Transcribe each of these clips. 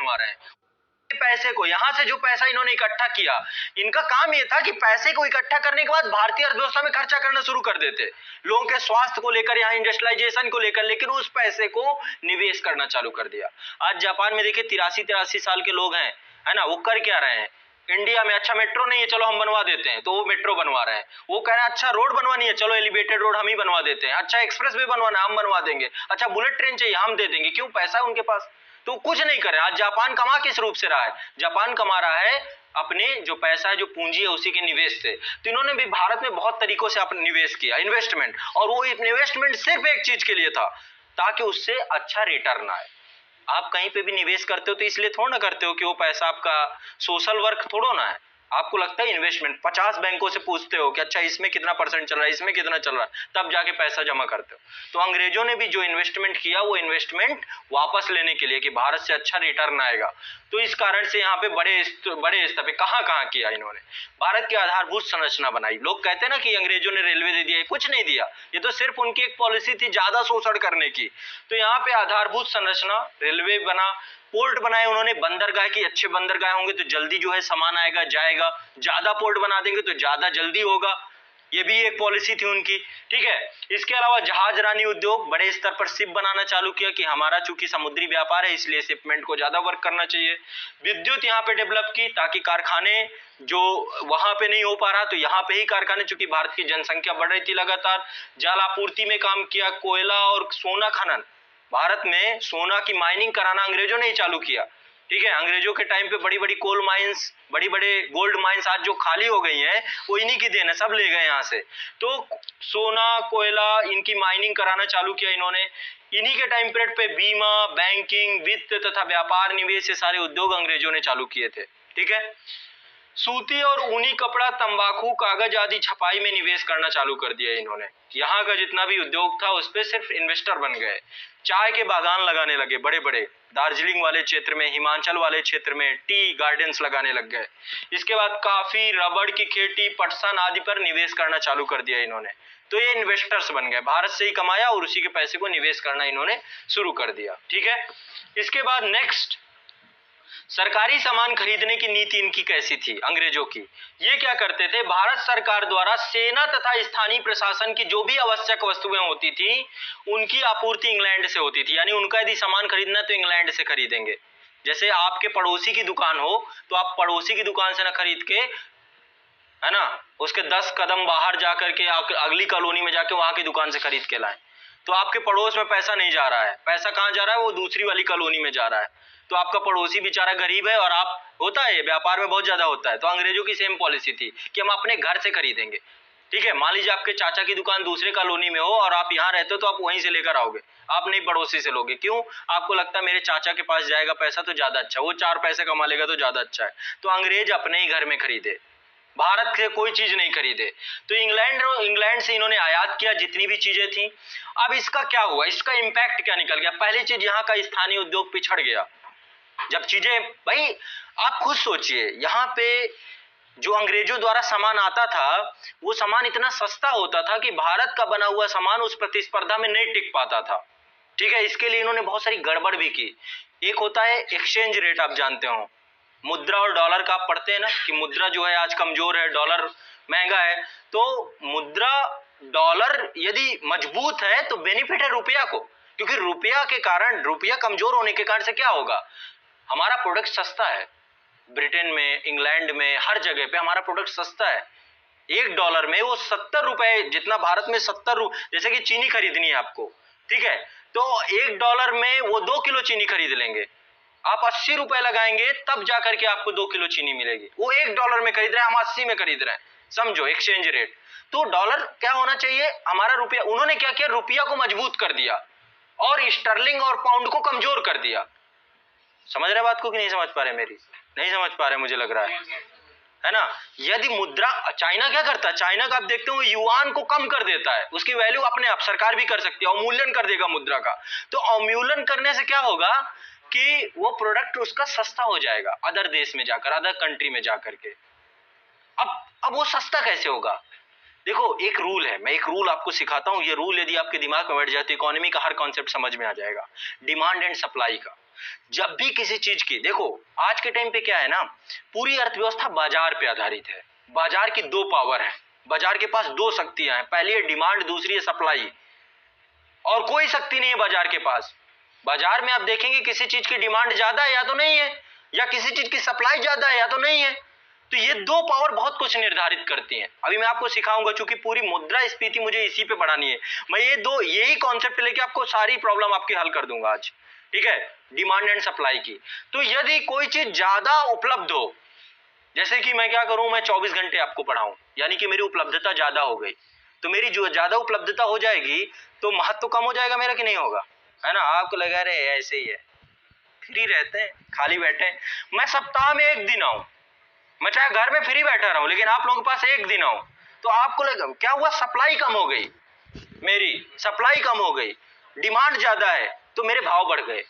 बनवा रहे हैं। पैसे को, यहां से जो पैसा इन्होंने इकट्ठा किया, इनका काम ये था कि पैसे को इकट्ठा करने के बाद भारतीय अर्थव्यवस्था में खर्चा करना शुरू कर देते, लोगों के स्वास्थ्य को लेकर, यहाँ इंडस्ट्रियलाइजेशन को लेकर, लेकिन उस पैसे को निवेश करना चालू कर दिया। आज जापान में देखिए 83-83 साल के लोग हैं, है ना, वो कर क्या रहे हैं? इंडिया में अच्छा मेट्रो नहीं है, चलो हम बनवा देते हैं, तो वो मेट्रो बनवा रहे हैं। वो कह रहे हैं अच्छा रोड बनवानी है, चलो एलिवेटेड रोड हम ही बनवा देते हैं। अच्छा एक्सप्रेस वे बनवाना हम बनवा देंगे। अच्छा बुलेट ट्रेन चाहिए हम दे देंगे। क्यों? पैसा है उनके पास, तो कुछ नहीं कर रहे। आज जापान कमा किस रूप से रहा है? जापान कमा रहा है अपने जो पैसा है, जो पूंजी है, उसी के निवेश से। तो इन्होंने भी भारत में बहुत तरीकों से अपना निवेश किया, इन्वेस्टमेंट, और वो इन्वेस्टमेंट सिर्फ एक चीज के लिए था, ताकि उससे अच्छा रिटर्न आए। आप कहीं पे भी निवेश करते हो तो इसलिए थोड़ा ना करते हो कि वो पैसा आपका सोशल वर्क थोड़ा ना है। आपको लगता है इन्वेस्टमेंट, 50 बैंकों से पूछते हो कि अच्छा इसमें कितना परसेंट चल रहा है, इसमें कितना चल रहा है, तब जाके पैसा जमा करते हो। तो अंग्रेजों ने भी जो इन्वेस्टमेंट किया, वो इन्वेस्टमेंट वापस लेने के लिए कि भारत से अच्छा रिटर्न आएगा। तो इस कारण से यहाँ पे बड़े स्तर पे कहाँ किया इन्होंने, भारत की आधारभूत संरचना बनाई। लोग कहते हैं ना कि अंग्रेजों ने रेलवे दे दिया, कुछ नहीं दिया, ये तो सिर्फ उनकी एक पॉलिसी थी ज्यादा शोषण करने की। तो यहाँ पे आधारभूत संरचना, रेलवे बना, पोर्ट बनाए उन्होंने, बंदरगाह की, अच्छे बंदरगाह होंगे तो जल्दी जो है सामान आएगा जाएगा, ज्यादा पोर्ट बना देंगे तो ज्यादा जल्दी होगा, ये भी एक पॉलिसी थी उनकी। ठीक है, इसके अलावा जहाजरानी उद्योग, बड़े स्तर पर शिप बनाना चालू किया कि हमारा चूंकि समुद्री व्यापार है इसलिए शिपमेंट को ज्यादा वर्क करना चाहिए। विद्युत यहाँ पे डेवलप की, ताकि कारखाने जो वहां पे नहीं हो पा रहा तो यहाँ पे ही कारखाने, चूंकि भारत की जनसंख्या बढ़ रही थी लगातार। जल आपूर्ति में काम किया, कोयला और सोना खनन, भारत में सोना की माइनिंग कराना अंग्रेजों ने ही चालू किया। ठीक है, अंग्रेजों के टाइम पे बड़ी बड़ी कोल माइंस, बड़ी बड़े गोल्ड माइंस आज जो खाली हो गई हैं, वो इन्हीं की देन है, सब ले गए यहाँ से। तो सोना, कोयला, इनकी माइनिंग कराना चालू किया इन्होंने। इन्हीं के टाइम पीरियड पे बीमा, बैंकिंग, वित्त तथा व्यापार, निवेश, ये सारे उद्योग अंग्रेजों ने चालू किए थे। ठीक है, सूती और ऊनी कपड़ा, तंबाकू, कागज आदि छपाई में निवेश करना चालू कर दिया इन्होंने। यहाँ का जितना भी उद्योग था उस पे सिर्फ इन्वेस्टर बन गए। चाय के बागान लगाने लगे बड़े बड़े, दार्जिलिंग वाले क्षेत्र में, हिमाचल वाले क्षेत्र में टी गार्डन्स लगाने लग गए। इसके बाद काफी, रबड़ की खेती, पटसन आदि पर निवेश करना चालू कर दिया इन्होंने। तो ये इन्वेस्टर्स बन गए, भारत से ही कमाया और उसी के पैसे को निवेश करना इन्होंने शुरू कर दिया। ठीक है, इसके बाद नेक्स्ट, सरकारी सामान खरीदने की नीति इनकी कैसी थी अंग्रेजों की? ये क्या करते थे, भारत सरकार द्वारा सेना तथा स्थानीय प्रशासन की जो भी आवश्यक वस्तुएं होती थी, उनकी आपूर्ति इंग्लैंड से होती थी। यानी उनका यदि सामान खरीदना है तो इंग्लैंड से खरीदेंगे। जैसे आपके पड़ोसी की दुकान हो तो आप पड़ोसी की दुकान से ना खरीद के, है ना, उसके 10 कदम बाहर जाकर के अगली कॉलोनी में जाके वहां की दुकान से खरीद के लाएं। तो आपके पड़ोस में पैसा नहीं जा रहा है, पैसा कहाँ जा रहा है? वो दूसरी वाली कॉलोनी में जा रहा है। तो आपका पड़ोसी बेचारा गरीब है और आप, होता है व्यापार में बहुत ज्यादा होता है। तो अंग्रेजों की सेम पॉलिसी थी कि हम अपने घर से खरीदेंगे। ठीक है, मान लीजिए आपके चाचा की दुकान दूसरे कॉलोनी में हो और आप यहाँ रहते हो, तो आप वहीं से लेकर आओगे, आप नहीं पड़ोसी से लोगे। क्यों? आपको लगता है मेरे चाचा के पास जाएगा पैसा तो ज्यादा अच्छा, वो 4 पैसे कमा लेगा तो ज्यादा अच्छा है। तो अंग्रेज अपने ही घर में खरीदे, भारत से कोई चीज नहीं खरीदे। तो इंग्लैंड से इन्होंने आयात किया जितनी भी चीजें थी। अब इसका क्या हुआ, इसका इंपैक्ट क्या निकल गया? पहली चीज, यहाँ का स्थानीय उद्योग पिछड़ गया। जब चीजें, भाई आप खुद सोचिए, यहाँ पे जो अंग्रेजों द्वारा सामान आता था, वो सामान इतना सस्ता होता था कि भारत का बना हुआ सामान उस प्रतिस्पर्धा में नहीं टिक पाता था। ठीक है, इसके लिए इन्होंने बहुत सारी गड़बड़ भी की। एक होता है एक्सचेंज रेट, आप जानते हो, मुद्रा और डॉलर का आप पढ़ते हैं ना कि मुद्रा जो है आज कमजोर है, डॉलर महंगा है। तो मुद्रा, डॉलर यदि मजबूत है तो बेनिफिट है रुपया को, क्योंकि रुपया के कारण, रुपया कमजोर होने के कारण से क्या होगा, हमारा प्रोडक्ट सस्ता है। ब्रिटेन में, इंग्लैंड में, हर जगह पे हमारा प्रोडक्ट सस्ता है। $1 में वो 70 रुपए, जितना भारत में 70 रुपए, जैसे कि चीनी खरीदनी है आपको, ठीक है, तो $1 में वो 2 किलो चीनी खरीद लेंगे। आप 80 रुपए लगाएंगे तब जाकर के आपको 2 किलो चीनी मिलेगी। वो $1 में खरीद रहे हैं, हम 80 में खरीद रहे हैं। समझो एक्सचेंज रेट। तो डॉलर क्या होना चाहिए, हमारा रुपया। उन्होंने क्या किया, रुपया को मजबूत कर दिया और स्टर्लिंग और पाउंड को कमजोर कर दिया। समझ रहे बात को कि नहीं समझ पा रहे? मेरी नहीं समझ पा रहे, मुझे लग रहा है ना। यदि मुद्रा, चाइना क्या करता है, चाइना का आप देखते हो युआन को कम कर देता है, उसकी वैल्यू अपने आप सरकार भी कर सकती है, अवमूल्यन कर देगा मुद्रा का। तो अवमूल्यन करने से क्या होगा कि वो प्रोडक्ट उसका सस्ता हो जाएगा अदर देश में जाकर, अदर कंट्री में जाकर के। अब वो सस्ता कैसे होगा? देखो एक रूल है, मैं एक रूल आपको सिखाता हूं। ये रूल यदि आपके दिमाग में बैठ जाए तो इकोनॉमी का हर कॉन्सेप्ट समझ में आ जाएगा। डिमांड एंड सप्लाई का, जब भी किसी चीज की देखो, आज के टाइम पे क्या है ना, पूरी अर्थव्यवस्था बाजार पे आधारित है। बाजार की दो पावर है, बाजार के पास दो शक्तियां हैं, पहली है डिमांड, दूसरी है सप्लाई। और कोई शक्ति नहीं है बाजार के पास। बाजार में आप देखेंगे किसी चीज की डिमांड ज्यादा है या तो नहीं है, या किसी चीज की सप्लाई ज्यादा है या तो नहीं है। तो ये दो पावर बहुत कुछ निर्धारित करती हैं। अभी मैं आपको सिखाऊंगा, चूंकि पूरी मुद्रास्फीति मुझे इसी पे पढ़ानी है, मैं यही कॉन्सेप्ट लेके आपको सारी प्रॉब्लम आपकी हल कर दूंगा आज, ठीक है, डिमांड एंड सप्लाई की। तो यदि कोई चीज ज्यादा उपलब्ध हो, जैसे कि मैं क्या करूं, मैं 24 घंटे आपको पढ़ाऊं, यानी कि मेरी उपलब्धता ज्यादा हो गई, तो मेरी जो ज्यादा उपलब्धता हो जाएगी तो महत्व तो कम हो जाएगा मेरा कि नहीं होगा, है ना। आपको लगा रहे ऐसे ही है, फ्री रहते हैं, खाली बैठे हैं। मैं सप्ताह में एक दिन आऊं, मैं चाहे घर में फ्री बैठा रहा हूं, लेकिन आप लोगों के पास एक दिन आऊं, तो आपको लगा क्या हुआ, सप्लाई कम हो गई, मेरी सप्लाई कम हो गई, डिमांड ज्यादा है तो मेरे भाव बढ़ गए।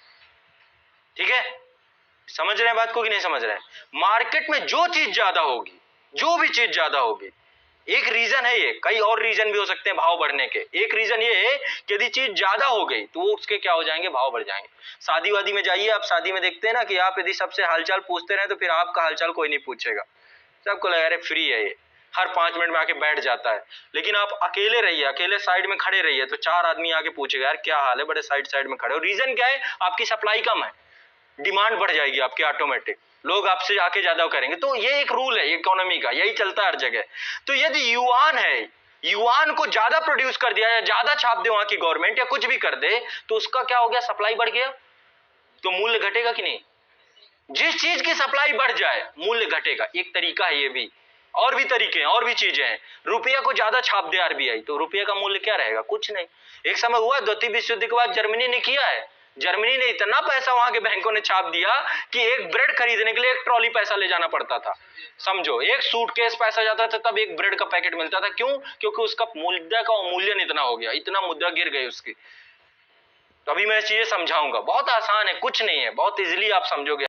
ठीक है, समझ रहे हैं बात को कि नहीं समझ रहे हैं। मार्केट में जो चीज ज्यादा होगी, जो भी चीज ज्यादा होगी, एक रीजन है ये, कई और रीजन भी हो सकते हैं भाव बढ़ने के। एक रीजन ये है कि यदि चीज ज्यादा हो गई तो वो उसके क्या हो जाएंगे, भाव बढ़ जाएंगे। शादी वादी में जाइए आप, शादी में देखते हैं ना कि आप यदि सबसे हालचाल पूछते रहे तो फिर आपका हालचाल कोई नहीं पूछेगा, सबको लगा रहे फ्री है ये, हर 5 मिनट में आके बैठ जाता है। लेकिन आप अकेले रहिए, अकेले साइड में खड़े रहिए, तो 4 आदमी आके पूछेगा यार क्या हाल है, बड़े साइड में खड़े हो। रीजन क्या है, आपकी सप्लाई कम है, डिमांड बढ़ जाएगी आपकी ऑटोमेटिक, लोग आपसे आके ज्यादा करेंगे। तो ये एक रूल है इकोनॉमी का, यही चलता है हर जगह। तो यदि युआन है, युआन को ज्यादा प्रोड्यूस कर दिया या ज्यादा छाप दे वहां की गवर्नमेंट या कुछ भी कर दे, तो उसका क्या हो गया, सप्लाई बढ़ गया, तो मूल्य घटेगा कि नहीं। जिस चीज की सप्लाई बढ़ जाए मूल्य घटेगा, एक तरीका है ये भी। और भी तरीके हैं, और भी चीजें हैं। रुपया को ज्यादा छाप दे आरबीआई, तो रुपये का मूल्य क्या रहेगा, कुछ नहीं। एक समय हुआ द्वितीय विश्व युद्ध के बाद जर्मनी ने किया है, जर्मनी ने इतना पैसा वहां के बैंकों ने छाप दिया कि एक ब्रेड खरीदने के लिए एक ट्रॉली पैसा ले जाना पड़ता था। समझो, एक सूटकेस पैसा जाता था तब एक ब्रेड का पैकेट मिलता था। क्यों, क्योंकि उसका मुद्रा का अवमूल्यन इतना हो गया, इतना मुद्रा गिर गई उसकी। तो अभी मैं चीजें समझाऊंगा, बहुत आसान है, कुछ नहीं है, बहुत इजीली आप समझोगे।